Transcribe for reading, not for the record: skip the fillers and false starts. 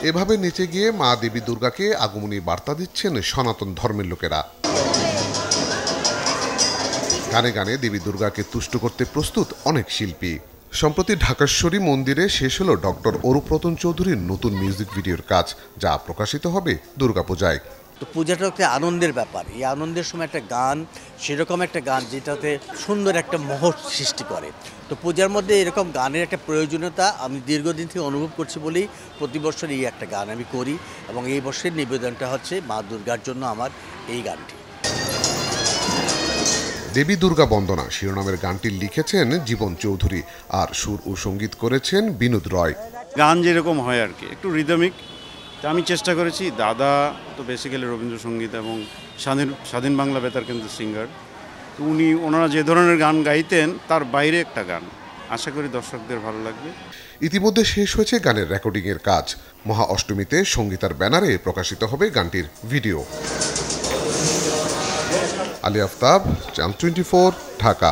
এভাবে নিচে গিয়ে মা দেবী দুর্গাকে আগমনী বার্তা দিচ্ছেন সনাতন ধর্মের লোকেরা। গানে গানে দেবী দুর্গাকে তুষ্ট করতে প্রস্তুত অনেক শিল্পী। সম্প্রতি ঢাকেশ্বরী মন্দিরে শেষ হলো ডক্টর অরূপরতন চৌধুরীর নতুন মিউজিক ভিডিওর কাজ, যা প্রকাশিত হবে দুর্গাপূজায়। তো পূজাটা একটা আনন্দের ব্যাপার। এই আনন্দের সময় একটা গান, সেরকম একটা গান যেটাতে সুন্দর একটা মোহর সৃষ্টি করে। তো পূজার মধ্যে এরকম গানের একটা প্রয়োজনীয়তা আমি দীর্ঘদিন থেকে অনুভব করছি বলেই প্রতি বছর এই একটা গান আমি করি, এবং এই বছরের নিবেদনটা হচ্ছে মা দুর্গার জন্য আমার এই গানটি। দেবী দুর্গা বন্দনা শিরোনামের গানটি লিখেছেন জীবন চৌধুরী, আর সুর ও সঙ্গীত করেছেন বিনোদ রয়। গান যেরকম হয় আর কি, একটু রিদমিক। তা আমি চেষ্টা করেছি, দাদা তো বেসিক্যালি রবীন্দ্রসঙ্গীত এবং স্বাধীন বাংলা বেতার কেন্দ্র সিঙ্গার, তো ওনারা যে ধরনের গান গাইতেন তার বাইরে একটা গান। আশা করি দর্শকদের ভালো লাগবে। ইতিমধ্যে শেষ হয়েছে গানের রেকর্ডিংয়ের কাজ। মহা অষ্টমীতে সঙ্গীতার ব্যানারে প্রকাশিত হবে গানটির ভিডিও। আলী আফতাব, চ্যানেল 24, ঢাকা।